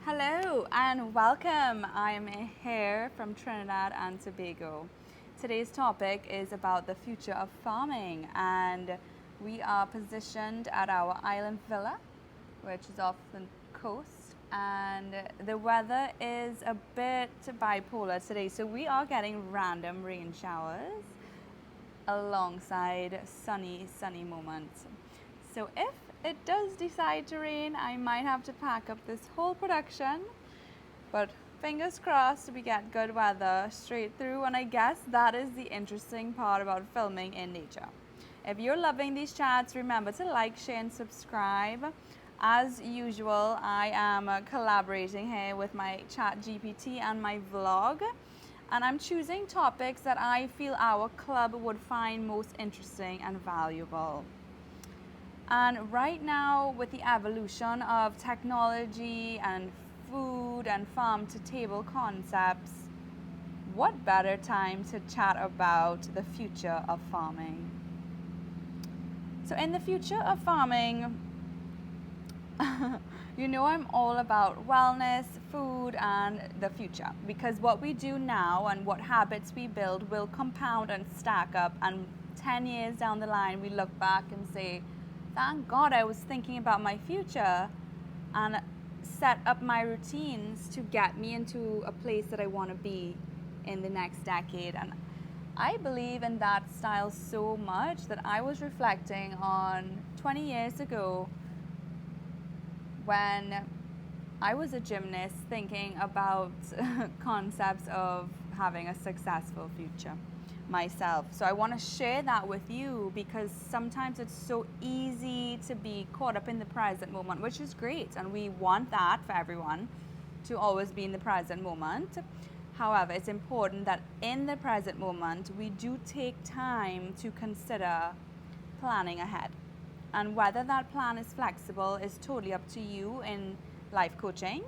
Hello and welcome. I'm here from Trinidad and Tobago. Today's topic is about the future of farming, and we are positioned at our island villa, which is off the coast, and the weather is a bit bipolar today, so we are getting random rain showers alongside sunny moments. So if it does decide to rain, I might have to pack up this whole production, but fingers crossed we get good weather straight through, and I guess that is the interesting part about filming in nature. If you're loving these chats, remember to like, share and subscribe. As usual, I am collaborating here with my chat GPT and my vlog, and I'm choosing topics that I feel our club would find most interesting and valuable. And right now, with the evolution of technology and food and farm to table concepts, what better time to chat about the future of farming? So in the future of farming, I'm all about wellness, food, and the future, because what we do now and what habits we build will compound and stack up, and 10 years down the line we look back and say, thank God I was thinking about my future and set up my routines to get me into a place that I want to be in the next decade. And I believe in that style so much that I was reflecting on 20 years ago when I was a gymnast thinking about concepts of having a successful future myself. So I want to share that with you because sometimes it's so easy to be caught up in the present moment, which is great, and we want that for everyone, to always be in the present moment. However, it's important that in the present moment we do take time to consider planning ahead. And whether that plan is flexible is totally up to you in life coaching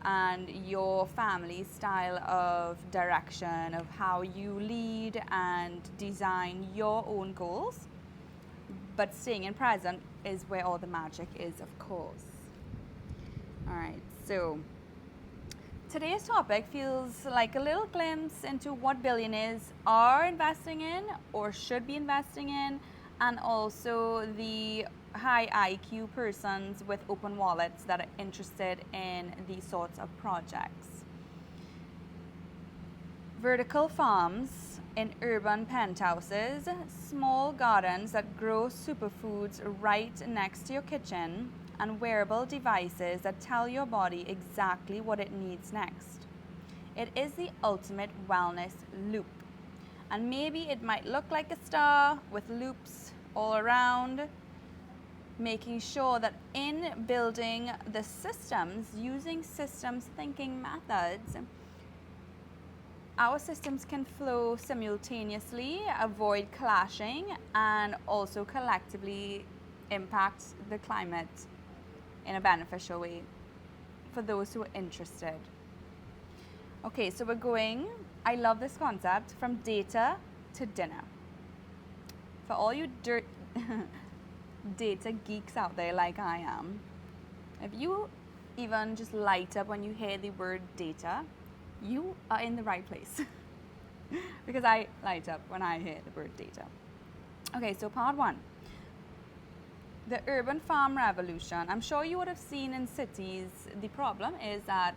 and your family's style of direction of how you lead and design your own goals. But staying in present is where all the magic is, of course. All right, so today's topic feels like a little glimpse into what billionaires are investing in or should be investing in, and also the high IQ persons with open wallets that are interested in these sorts of projects. Vertical farms in urban penthouses, small gardens that grow superfoods right next to your kitchen, and wearable devices that tell your body exactly what it needs next. It is the ultimate wellness loop. And maybe it might look like a star with loops all around, making sure that in building the systems, using systems thinking methods, our systems can flow simultaneously, avoid clashing, and also collectively impact the climate in a beneficial way for those who are interested. Okay, so I love this concept, from data to dinner. For all you data geeks out there like I am, if you even just light up when you hear the word data, you are in the right place. Because I light up when I hear the word data. Okay, so part one. The urban farm revolution. I'm sure you would have seen in cities, the problem is that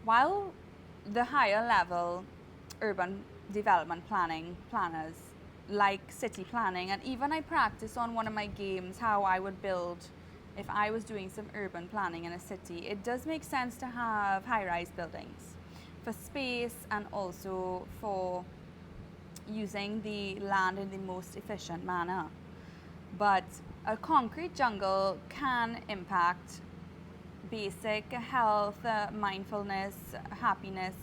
while the higher level urban development planners like city planning, and even I practice on one of my games how I would build if I was doing some urban planning in a city, it does make sense to have high-rise buildings for space and also for using the land in the most efficient manner. But a concrete jungle can impact basic health, mindfulness, happiness,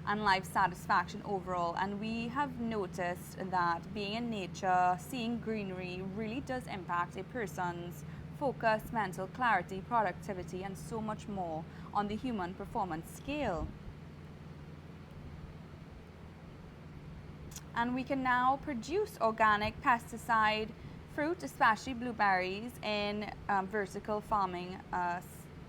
and life satisfaction overall. And we have noticed that being in nature, seeing greenery, really does impact a person's focus, mental clarity, productivity, and so much more on the human performance scale. And we can now produce organic, pesticide fruit, especially blueberries, in vertical farming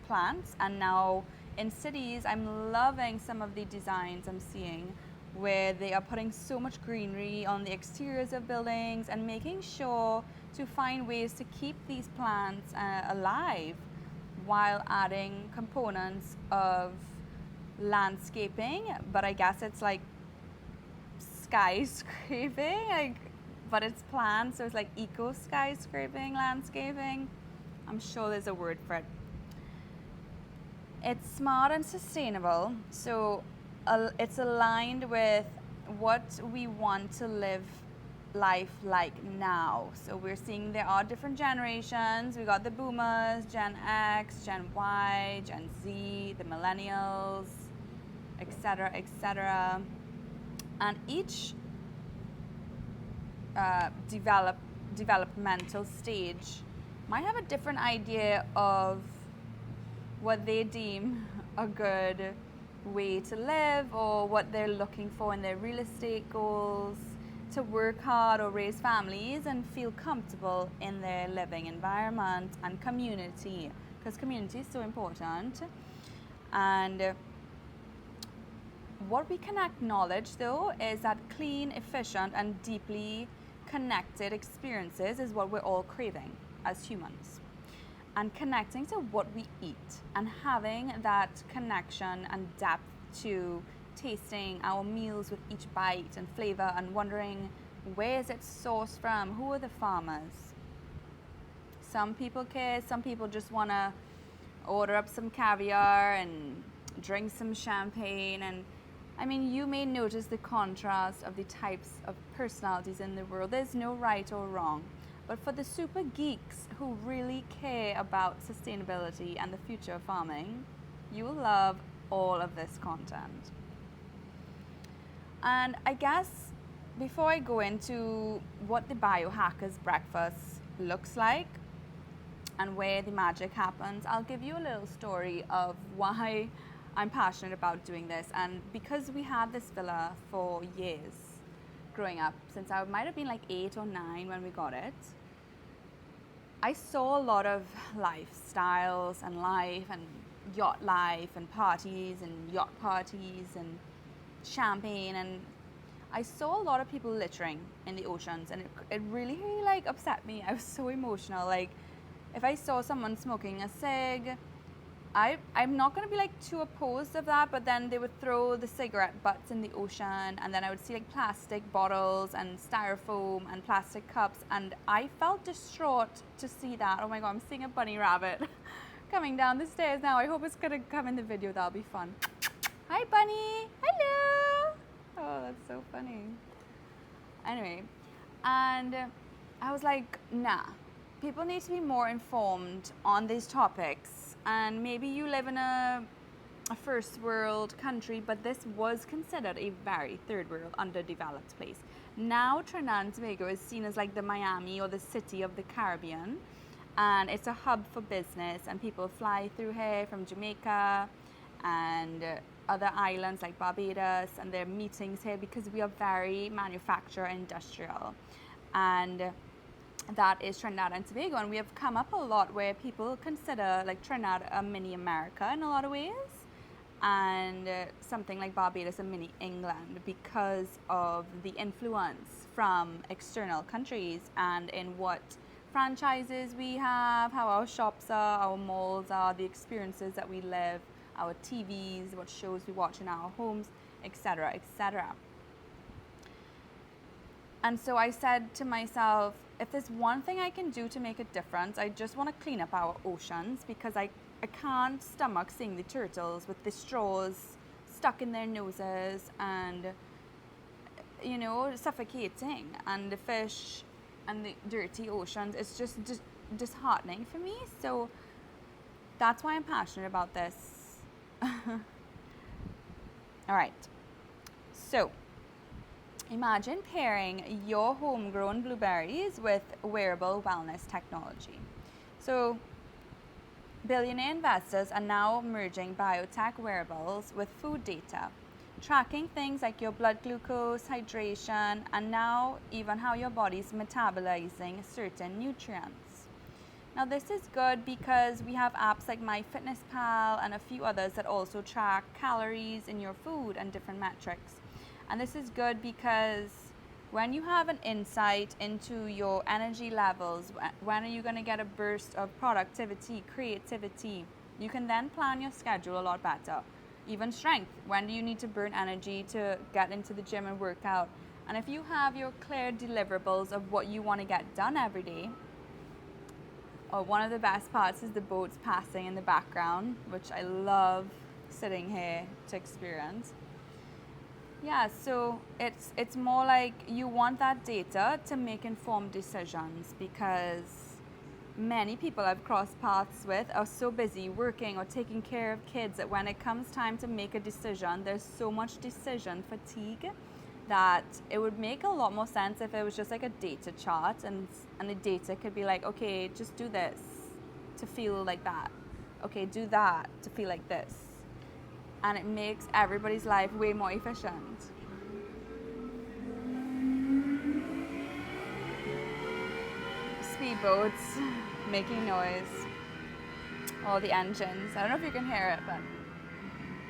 plants. And now in cities, I'm loving some of the designs I'm seeing where they are putting so much greenery on the exteriors of buildings and making sure to find ways to keep these plants alive while adding components of landscaping. But I guess it's like skyscraping, but it's plants, so it's like eco skyscraping landscaping. I'm sure there's a word for it. It's smart and sustainable, so it's aligned with what we want to live life like now. So we're seeing there are different generations. We got the boomers, Gen X, Gen Y, Gen Z, the millennials, etc., etc. And each developmental stage might have a different idea of what they deem a good way to live or what they're looking for in their real estate goals, to work hard or raise families and feel comfortable in their living environment and community, because community is so important. And what we can acknowledge though is that clean, efficient and deeply connected experiences is what we're all craving as humans. And connecting to what we eat and having that connection and depth to tasting our meals with each bite and flavor and wondering where is it sourced from, who are the farmers. Some people care, some people just want to order up some caviar and drink some champagne. And I mean, you may notice the contrast of the types of personalities in the world. There's no right or wrong. But for the super geeks who really care about sustainability and the future of farming, you will love all of this content. And I guess before I go into what the biohackers breakfast looks like and where the magic happens, I'll give you a little story of why I'm passionate about doing this. And because we had this villa for years growing up, since I might have been like 8 or 9 when we got it, I saw a lot of lifestyles and life and yacht life and parties and yacht parties and champagne, and I saw a lot of people littering in the oceans, and it really like upset me. I was so emotional. Like if I saw someone smoking a cig, I'm not going to be like too opposed of that, but then they would throw the cigarette butts in the ocean, and then I would see like plastic bottles and styrofoam and plastic cups, and I felt distraught to see that. Oh my god, I'm seeing a bunny rabbit coming down the stairs now. I hope it's going to come in the video. That'll be fun. Hi bunny. Hello. Oh, that's so funny. Anyway, and I was like, nah, people need to be more informed on these topics. And maybe you live in a first world country, but this was considered a very third world, underdeveloped place. Now Trinidad and Tobago is seen as like the Miami or the city of the Caribbean, and it's a hub for business, and people fly through here from Jamaica and other islands like Barbados, and there are meetings here because we are very manufacturer industrial. And that is Trinidad and Tobago, and we have come up a lot where people consider like Trinidad a mini America in a lot of ways, and something like Barbados a mini England because of the influence from external countries and in what franchises we have, how our shops are, our malls are, the experiences that we live, our TVs, what shows we watch in our homes, etc., etc. And so I said to myself, if there's one thing I can do to make a difference, I just want to clean up our oceans, because I can't stomach seeing the turtles with the straws stuck in their noses and, you know, suffocating, and the fish and the dirty oceans. It's just disheartening for me. So that's why I'm passionate about this. All right. So imagine pairing your homegrown blueberries with wearable wellness technology. So billionaire investors are now merging biotech wearables with food data, tracking things like your blood glucose, hydration, and now even how your body's metabolizing certain nutrients. Now this is good because we have apps like MyFitnessPal and a few others that also track calories in your food and different metrics. And this is good because when you have an insight into your energy levels, when are you going to get a burst of productivity, creativity, you can then plan your schedule a lot better. Even strength, when do you need to burn energy to get into the gym and work out? And if you have your clear deliverables of what you want to get done every day, or one of the best parts is the boats passing in the background, which I love sitting here to experience. Yeah, so it's more like you want that data to make informed decisions, because many people I've crossed paths with are so busy working or taking care of kids that when it comes time to make a decision, there's so much decision fatigue that it would make a lot more sense if it was just like a data chart, and the data could be like, okay, just do this to feel like that. Okay, do that to feel like this. And it makes everybody's life way more efficient. Speedboats making noise. All the engines. I don't know if you can hear it, but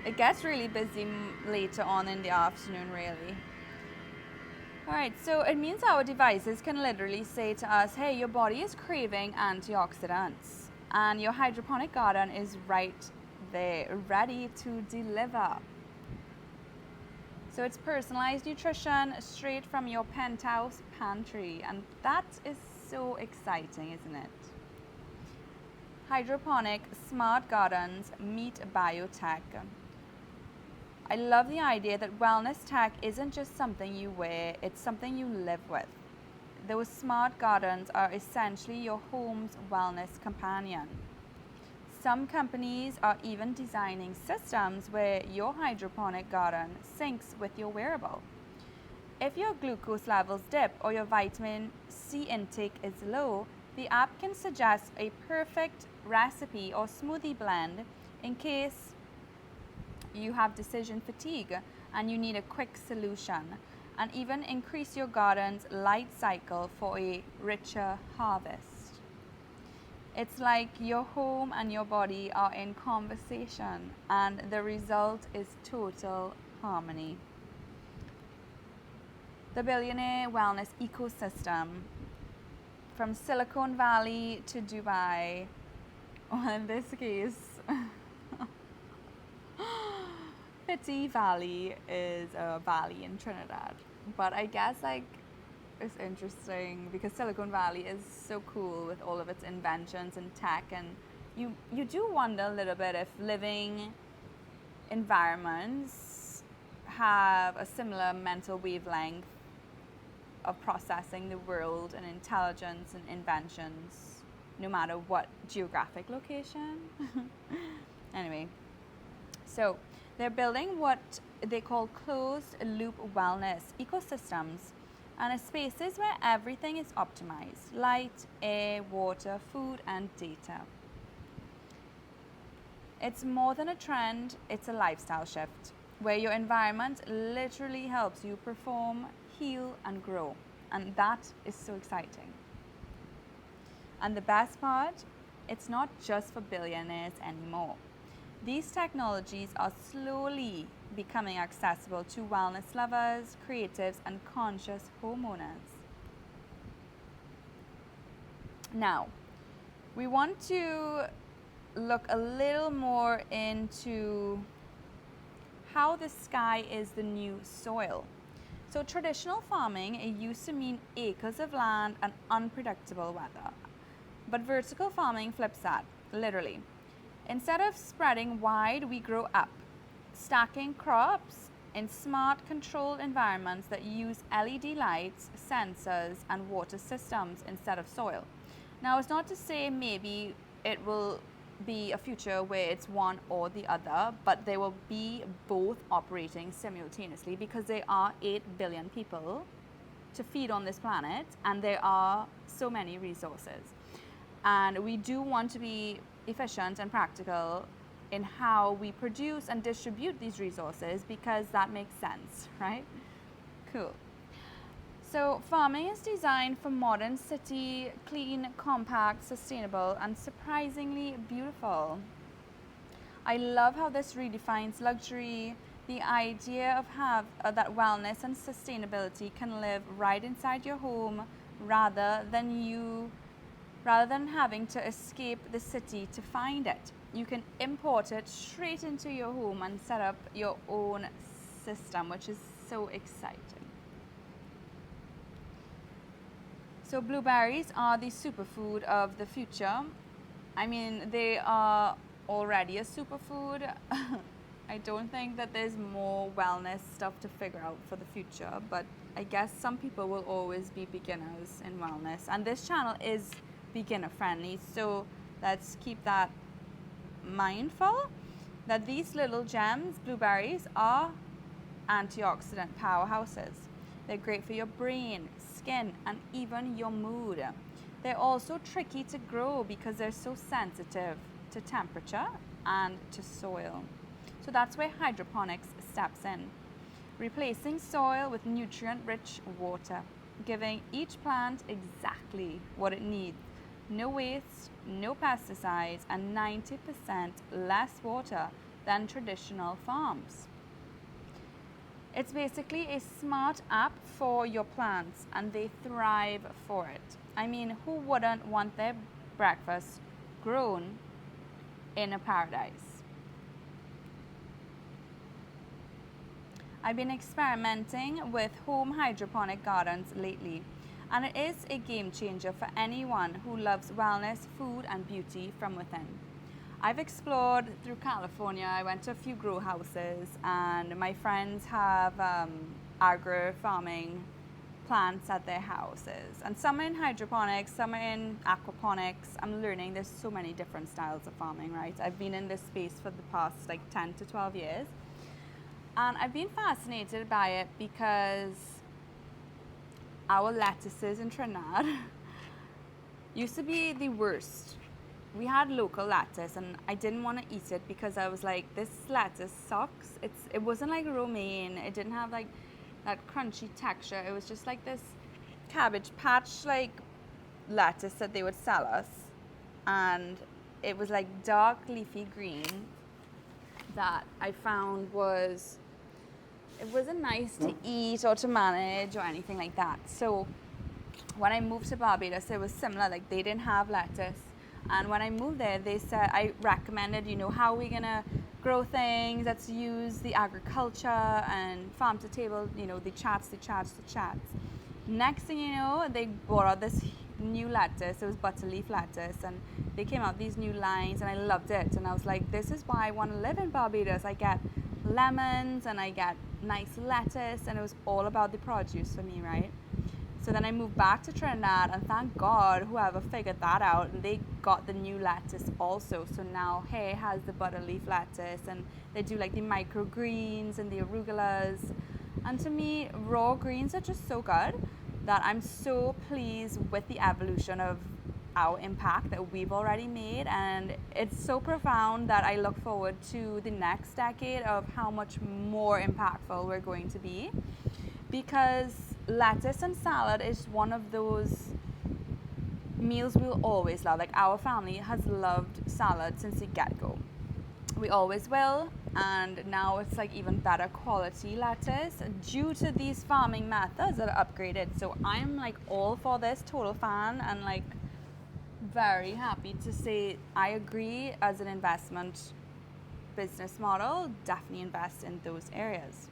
it gets really busy later on in the afternoon, really. Alright, so it means our devices can literally say to us, hey, your body is craving antioxidants, and your hydroponic garden is right there, ready to deliver. So it's personalized nutrition straight from your penthouse pantry, and that is so exciting, isn't it? Hydroponic smart gardens meet BioTech. I love the idea that wellness tech isn't just something you wear, it's something you live with. Those smart gardens are essentially your home's wellness companion. Some companies are even designing systems where your hydroponic garden syncs with your wearable. If your glucose levels dip or your vitamin C intake is low, the app can suggest a perfect recipe or smoothie blend in case you have decision fatigue and you need a quick solution, and even increase your garden's light cycle for a richer harvest. It's like your home and your body are in conversation, and the result is total harmony. The billionaire wellness ecosystem, from Silicon Valley to Dubai, well, in this case, Pity Valley is a valley in Trinidad. But I guess it's interesting because Silicon Valley is so cool with all of its inventions and tech, and you do wonder a little bit if living environments have a similar mental wavelength of processing the world and intelligence and inventions, no matter what geographic location. Anyway, so they're building what they call closed loop wellness ecosystems, and a spaces where everything is optimized: light, air, water, food, and data. It's more than a trend, it's a lifestyle shift, where your environment literally helps you perform, heal, and grow. And that is so exciting. And the best part, it's not just for billionaires anymore. These technologies are slowly becoming accessible to wellness lovers, creatives, and conscious homeowners. Now, we want to look a little more into how the sky is the new soil. So traditional farming, it used to mean acres of land and unpredictable weather. But vertical farming flips that, literally. Instead of spreading wide, we grow up, stacking crops in smart controlled environments that use LED lights, sensors, and water systems instead of soil. Now, it's not to say maybe it will be a future where it's one or the other, but they will be both operating simultaneously because there are 8 billion people to feed on this planet, and there are so many resources. And we do want to be efficient and practical in how we produce and distribute these resources because that makes sense, right? Cool. So farming is designed for modern city, clean, compact, sustainable, and surprisingly beautiful. I love how this redefines luxury. The idea of that wellness and sustainability can live right inside your home rather than you rather than having to escape the city to find it. You can import it straight into your home and set up your own system, which is so exciting. So blueberries are the superfood of the future. I mean, they are already a superfood. I don't think that there's more wellness stuff to figure out for the future, but I guess some people will always be beginners in wellness. And this channel is beginner friendly, so let's keep that mindful that these little gems, blueberries, are antioxidant powerhouses. They're great for your brain, skin, and even your mood. They're also tricky to grow because they're so sensitive to temperature and to soil. So that's where hydroponics steps in, replacing soil with nutrient-rich water, giving each plant exactly what it needs. No waste, no pesticides, and 90% less water than traditional farms. It's basically a smart app for your plants, and they thrive for it. I mean, who wouldn't want their breakfast grown in a paradise? I've been experimenting with home hydroponic gardens lately, and it is a game changer for anyone who loves wellness, food, and beauty from within. I've explored through California. I went to a few grow houses, and my friends have agro farming plants at their houses. And some are in hydroponics, some are in aquaponics. I'm learning there's so many different styles of farming, right? I've been in this space for the past 10 to 12 years. And I've been fascinated by it because our lettuces in Trinidad used to be the worst. We had local lettuce and I didn't want to eat it because I was like, this lettuce sucks. It wasn't like romaine. It didn't have like that crunchy texture. It was just like this Cabbage Patch like lettuce that they would sell us. And it was like dark leafy green that I found it wasn't nice to eat or to manage or anything like that. So when I moved to Barbados, it was similar. Like they didn't have lettuce. And when I moved there, they said, I recommended, how are we going to grow things? Let's use the agriculture and farm to table, the chats. Next thing you know, they brought out this new lettuce. It was butterleaf lettuce. And they came out these new lines and I loved it. And I was like, this is why I want to live in Barbados. I get lemons and I get nice lettuce. And it was all about the produce for me, right? So then I moved back to Trinidad, and thank God whoever figured that out, and they got the new lettuce also. So now here has the butterleaf lettuce, and they do like the microgreens and the arugulas. And to me, raw greens are just so good that I'm so pleased with the evolution of our impact that we've already made. And it's so profound that I look forward to the next decade of how much more impactful we're going to be. Because lettuce and salad is one of those meals we'll always love. Like our family has loved salad since the get-go. We always will, and now it's like even better quality lettuce due to these farming methods that are upgraded. So I'm like all for this, total fan, and like very happy to say I agree as an investment business model, definitely invest in those areas.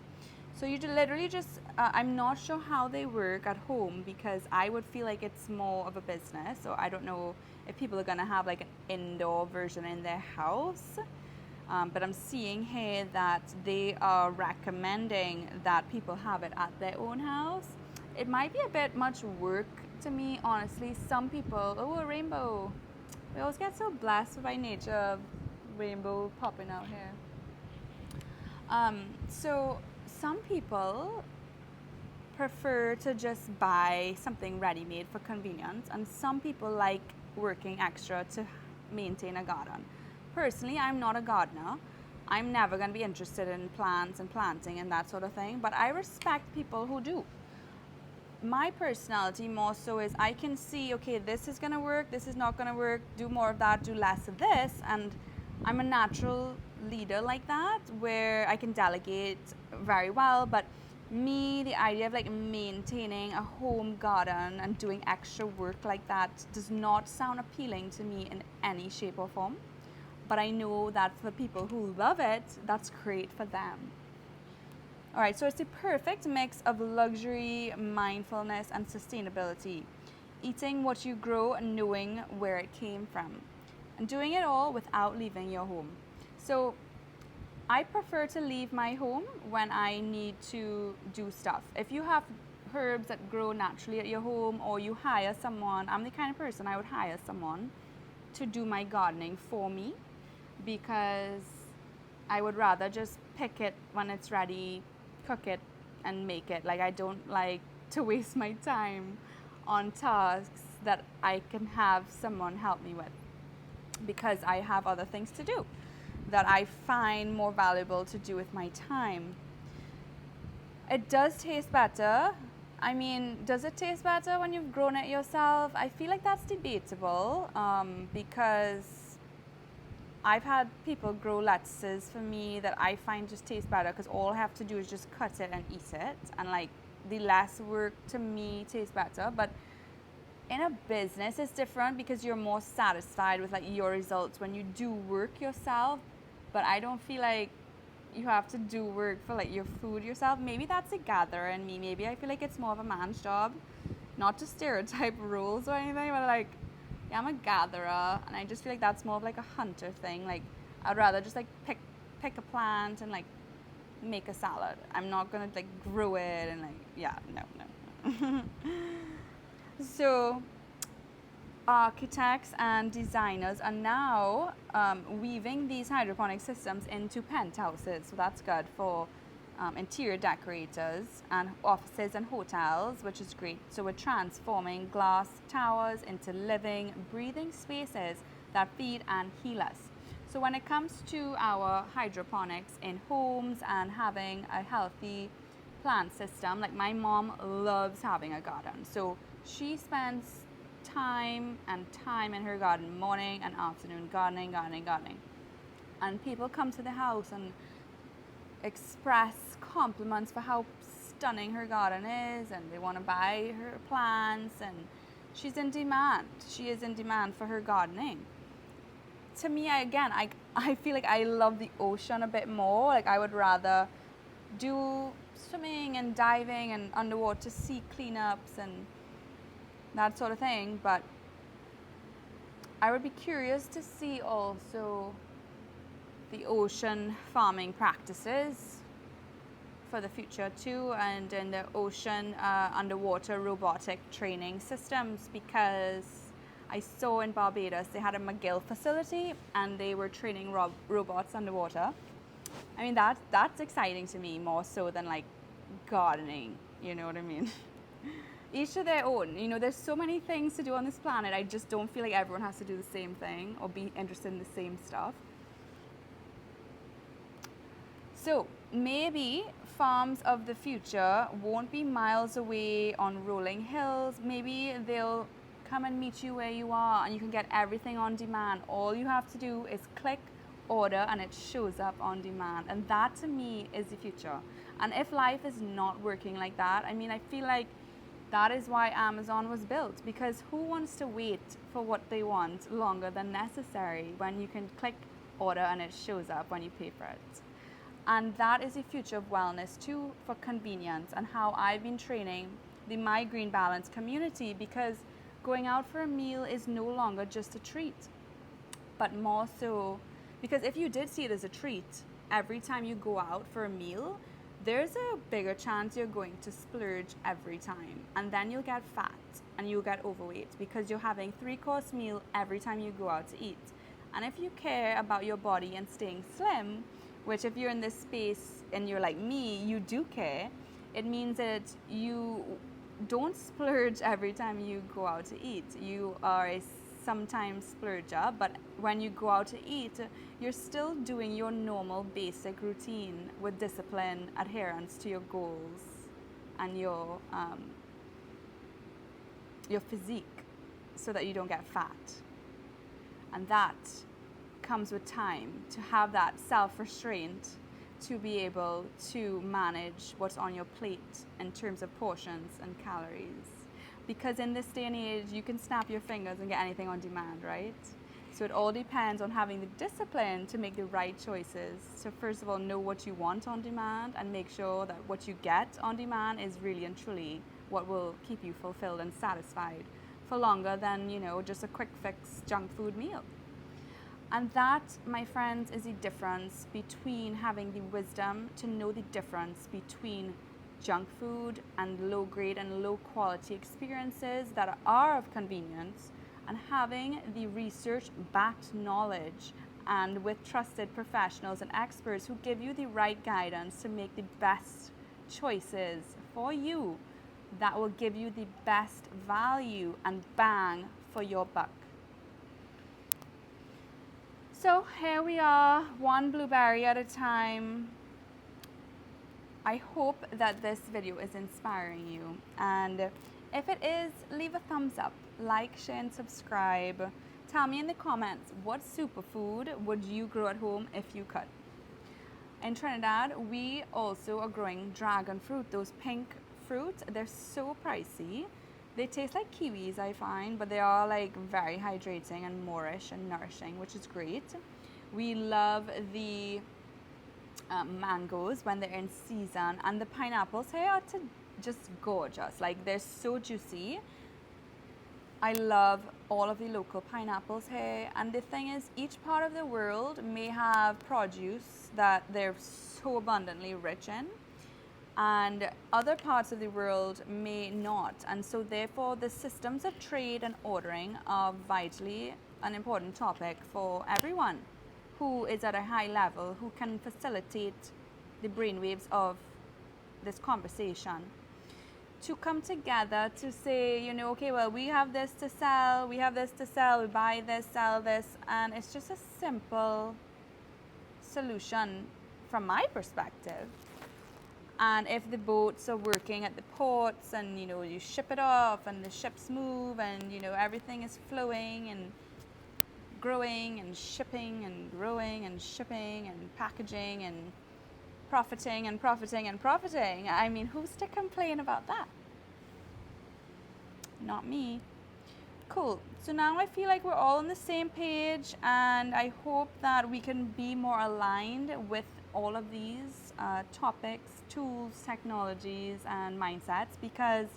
So you literally just, I'm not sure how they work at home because I would feel like it's more of a business. So I don't know if people are going to have like an indoor version in their house. But I'm seeing here that they are recommending that people have it at their own house. It might be a bit much work to me, honestly. Some people, oh, a rainbow. We always get so blessed by nature of rainbow popping out here. So some people prefer to just buy something ready-made for convenience, and some people like working extra to maintain a garden. Personally, I'm not a gardener. I'm never going to be interested in plants and planting and that sort of thing, but I respect people who do. my personality more so is I can see, okay, this is gonna work, this is not gonna work, do more of that, do less of this, and I'm a natural leader like that, where I can delegate very well. But me, the idea of like maintaining a home garden and doing extra work like that does not sound appealing to me in any shape or form. But I know that for people who love it, that's great for them. All right, so it's the perfect mix of luxury, mindfulness, and sustainability. Eating what you grow and knowing where it came from. And doing it all without leaving your home. So I prefer to leave my home when I need to do stuff. If you have herbs that grow naturally at your home, or you hire someone, I'm the kind of person I would hire someone to do my gardening for me, because I would rather just pick it when it's ready, cook it, and make it. Like, I don't like to waste my time on tasks that I can have someone help me with, because I have other things to do that I find more valuable to do with my time. It does taste better. I mean, does it taste better when you've grown it yourself? I feel like that's debatable, because I've had people grow lettuces for me that I find just taste better, because all I have to do is just cut it and eat it, and like the less work to me tastes better. But in a business it's different, because you're more satisfied with like your results when you do work yourself. But I don't feel like you have to do work for like your food yourself. Maybe that's a gatherer in me. Maybe I feel like it's more of a man's job. Not to stereotype rules or anything, but like, yeah, I'm a gatherer, and I just feel like that's more of like a hunter thing. Like, I'd rather just like pick a plant and like make a salad. I'm not gonna like grow it and like, yeah, no. So architects and designers are now weaving these hydroponic systems into penthouses. So that's good for interior decorators and offices and hotels, which is great. So we're transforming glass towers into living, breathing spaces that feed and heal us. So when it comes to our hydroponics in homes and having a healthy plant system, like my mom loves having a garden. So she spends time in her garden, morning and afternoon, gardening. And people come to the house and express compliments for how stunning her garden is, and they want to buy her plants, and she's in demand. She is in demand for her gardening. To me, I feel like I love the ocean a bit more. Like, I would rather do swimming and diving and underwater sea cleanups and that sort of thing, but I would be curious to see also the ocean farming practices for the future too, and in the ocean underwater robotic training systems, because I saw in Barbados they had a McGill facility and they were training robots underwater. I mean, that's exciting to me more so than like gardening, you know what I mean? Each to their own. You know, there's so many things to do on this planet. I just don't feel like everyone has to do the same thing or be interested in the same stuff. So maybe farms of the future won't be miles away on rolling hills. Maybe they'll come and meet you where you are, and you can get everything on demand. All you have to do is click, order, and it shows up on demand. And that to me is the future. And if life is not working like that, I mean, I feel like that is why Amazon was built, because who wants to wait for what they want longer than necessary when you can click, order, and it shows up when you pay for it? And that is the future of wellness too, for convenience, and how I've been training the My Green Balance community, because going out for a meal is no longer just a treat, but more so, because if you did see it as a treat, every time you go out for a meal, there's a bigger chance you're going to splurge every time, and then you'll get fat and you'll get overweight, because you're having 3-course meal every time you go out to eat. And if you care about your body and staying slim, which if you're in this space and you're like me, you do care, it means that you don't splurge every time you go out to eat. You are a sometimes splurger, but when you go out to eat, you're still doing your normal basic routine with discipline, adherence to your goals, and your your physique so that you don't get fat. And that comes with time, to have that self-restraint to be able to manage what's on your plate in terms of portions and calories. Because in this day and age, you can snap your fingers and get anything on demand, right? So it all depends on having the discipline to make the right choices. So first of all, know what you want on demand and make sure that what you get on demand is really and truly what will keep you fulfilled and satisfied for longer than, just a quick fix junk food meal. And that, my friends, is the difference between having the wisdom to know the difference between junk food and low grade and low quality experiences that are of convenience, and having the research-backed knowledge and with trusted professionals and experts who give you the right guidance to make the best choices for you that will give you the best value and bang for your buck. So here we are, one blueberry at a time. I hope that this video is inspiring you, and if it is, leave a thumbs up, like, share and subscribe. Tell me in the comments, what superfood would you grow at home if you could? In Trinidad, we also are growing dragon fruit, those pink fruits. They're so pricey. They taste like kiwis, I find, but they are like very hydrating and moreish and nourishing, which is great. We love the mangoes when they're in season, and the pineapples here are just gorgeous. Like, they're so juicy. I love all of the local pineapples here, and the thing is, each part of the world may have produce that they're so abundantly rich in, and other parts of the world may not. And so therefore the systems of trade and ordering are vitally an important topic for everyone who is at a high level, who can facilitate the brainwaves of this conversation, to come together to say, okay, well, we have this to sell, we buy this, sell this, and it's just a simple solution from my perspective. And if the boats are working at the ports and, you ship it off and the ships move and, everything is flowing and growing and shipping and growing and shipping and packaging and profiting and profiting and profiting. I mean, who's to complain about that? Not me. Cool. So now I feel like we're all on the same page, and I hope that we can be more aligned with all of these topics, tools, technologies, and mindsets, because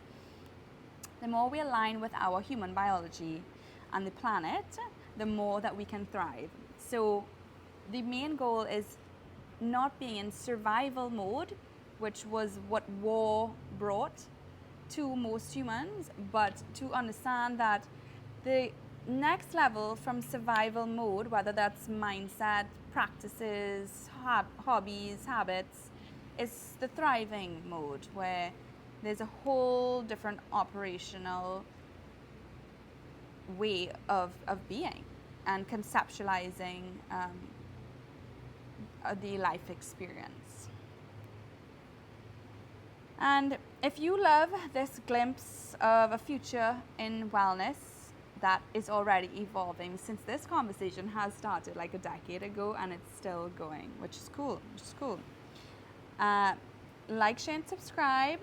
the more we align with our human biology and the planet, the more that we can thrive. So the main goal is not being in survival mode, which was what war brought to most humans, but to understand that the next level from survival mode, whether that's mindset, practices, hobbies, habits, is the thriving mode, where there's a whole different operational way of being and conceptualizing the life experience. And if you love this glimpse of a future in wellness that is already evolving, since this conversation has started like a decade ago and it's still going, which is cool. Like, share and subscribe.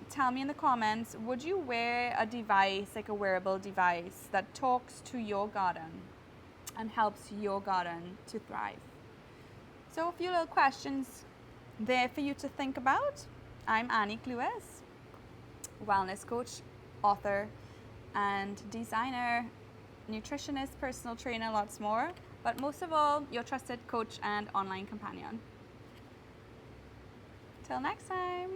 Tell me in the comments, would you wear a device, like a wearable device that talks to your garden and helps your garden to thrive? So a few little questions there for you to think about. I'm Annie Clues, wellness coach, author, and designer, nutritionist, personal trainer, lots more. But most of all, your trusted coach and online companion. Till next time.